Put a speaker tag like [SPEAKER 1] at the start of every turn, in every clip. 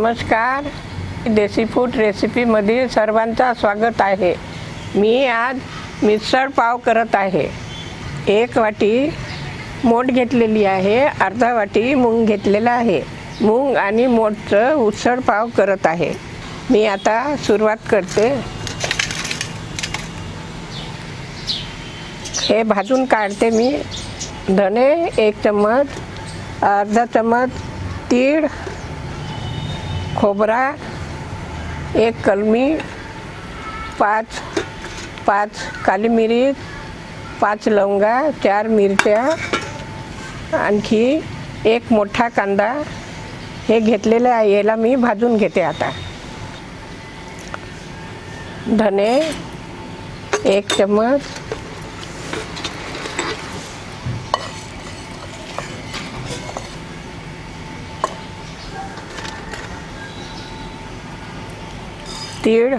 [SPEAKER 1] नमस्कार, देसी फूड रेसिपीमध्ये सर्वांचं स्वागत आहे। मी आज मिसळ पाव करत आहे। 1 वाटी मोठ घेतलेली आहे, अर्धा वाटी मूग घेतलेला आहे। मूग आणि मोठचं उसळ पाव करत आहे। मी आता सुरुवात करते। हे भाजून काढते मी। धने 1 चम्मच, अर्धा चम्मच तीळ, खोबरा 1 कलमी, 5 काली मिरी, 5 लवंगा, 4 मिरच्या, आणखी 1 मोठा कांदा हे घेतलेले आहे। याला मी भाजून घेते आता। धने 1 चम्मच, तीळ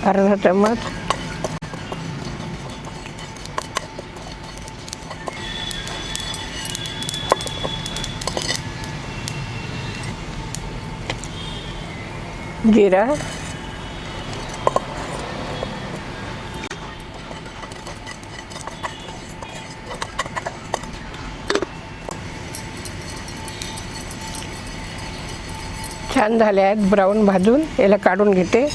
[SPEAKER 1] अर्धा चम्मच, जिरा, छान झाले आहेत ब्राऊन भाजून। याला काढून घेते।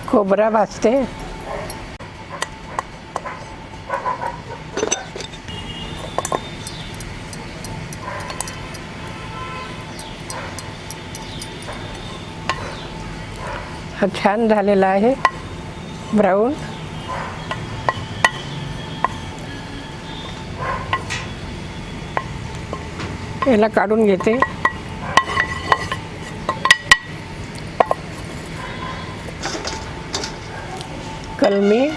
[SPEAKER 1] खोबरा भाजते। हा छान झालेला आहे ब्राऊन। याला काढून घेते। कलमी,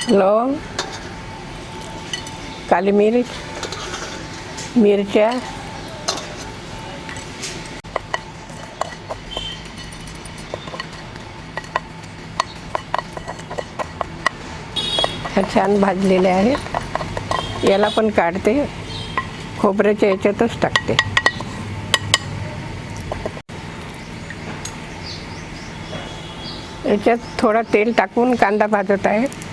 [SPEAKER 1] लवंग, काली मिर्च, मिरच्या, ह्या छान भाजलेले आहेत। याला पण काढते, खोबऱ्याच्या याच्यातच टाकते। याच्यात थोडा तेल टाकून कांदा भाजत आहे।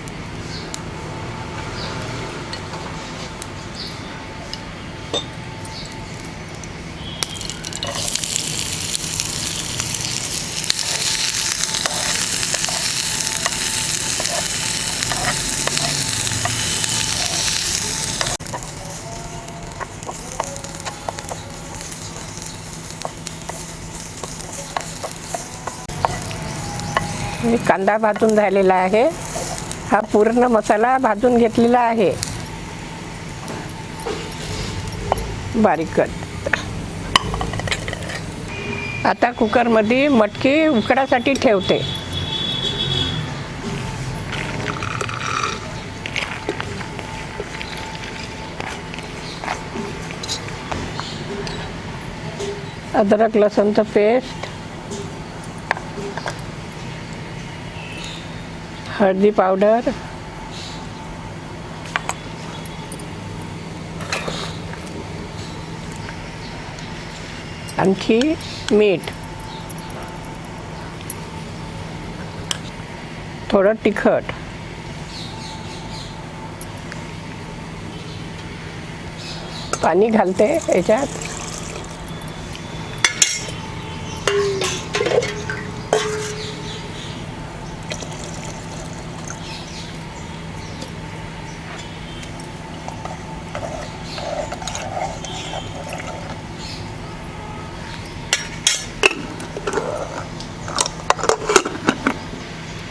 [SPEAKER 1] कांदा भाजून झालेला आहे। हा पूर्ण मसाला भाजून घेतलेला आहे बारीक कट। आता कुकरमध्ये मटकी उकडासाठी ठेवते। अदरक लसूणचं पेस्ट, हळदी पावडर, आणखी मीठ, थोडं तिखट, पाणी घालते याच्यात।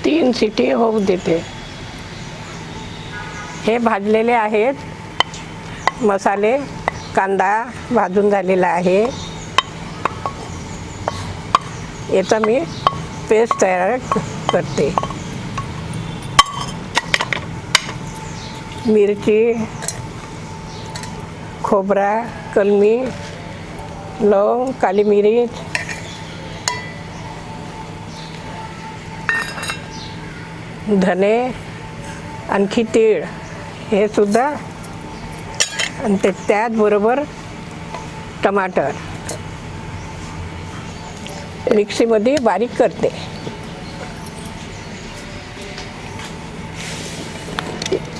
[SPEAKER 1] तीन शिटी होऊ देते। हे भाजलेले आहेत मसाले। कांदा भाजून झालेला आहे। याचा मी पेस्ट तयार करते। मिरची, खोबरा, कलमी, लवंग, काली मिरी, धने, आणखी तीळ हे सुद्धा, आणि त्याचबरोबर टमाटर मिक्सीमध्ये बारीक करते.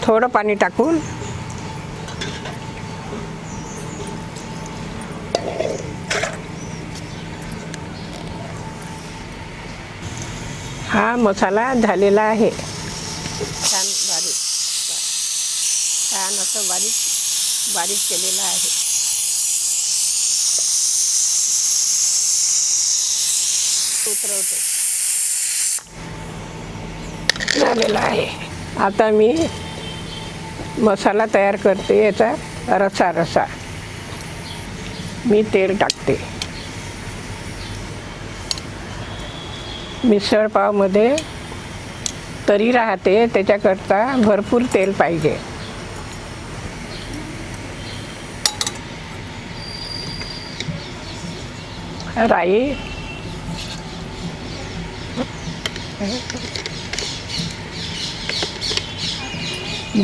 [SPEAKER 1] थोडं पाणी टाकून हा मसाला झालेला आहे. छान असं बारीक केलेला आहे. उतरवते. झालेला आहे. आता मी मसाला तयार करते. याचा रसा मी तेल टाकते. मिसळ पावमध्ये तरी राहते, त्याच्याकरता भरपूर तेल पाहिजे. राई,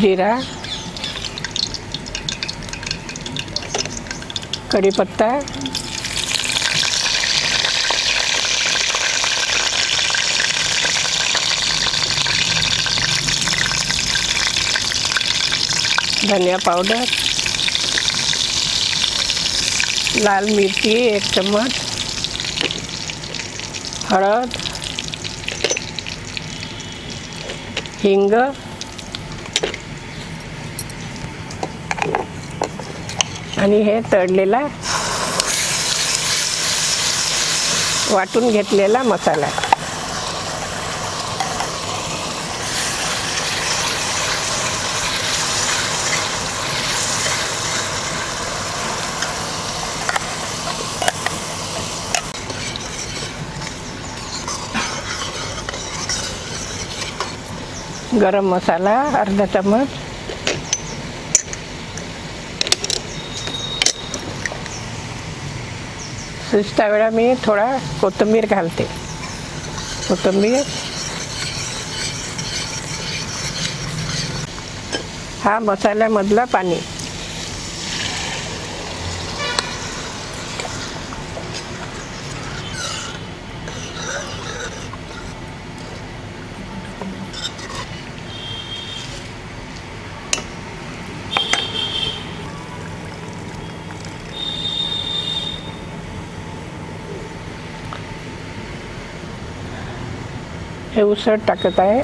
[SPEAKER 1] जिरा, कढीपत्ता, धनिया पावडर, लाल मिरची 1 चम्मच, हळद, हिंग, आणि हे तळलेला वाटून घेतलेला मसाला. गरम मसाला अर्धा चम्मच, शिजता वेळा मी थोडा कोथिंबीर घालते. कोथिंबीर, हा मसाल्यामधला पाणी, हे उसळ टाकत आहे.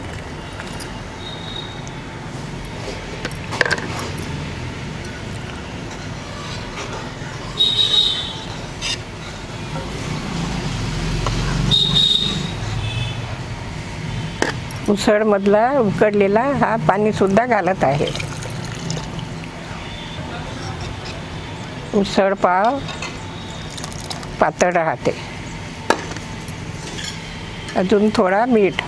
[SPEAKER 1] उसळमधला उकडलेला हा पाणी सुद्धा घालत आहे. उसळ पाव पातळ राहते. अजून थोडा मीठ,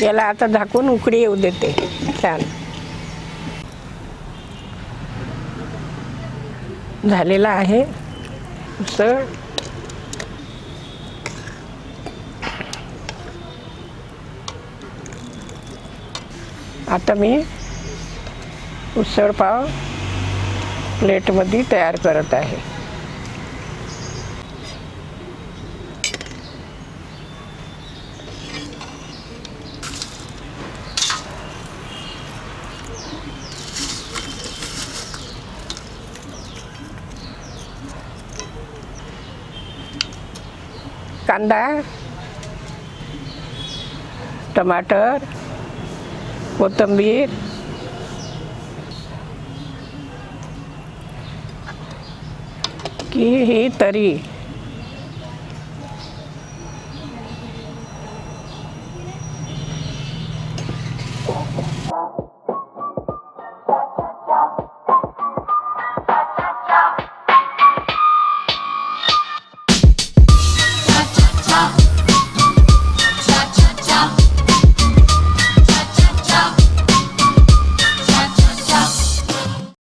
[SPEAKER 1] याला आता झाकून उकळी येऊ देते. छान झालेला आहे उसळ. आता मी उसळ पाव प्लेटमध्ये तयार करत आहे. कांदा, टमाटर, कोथिंबीर, की ही तरी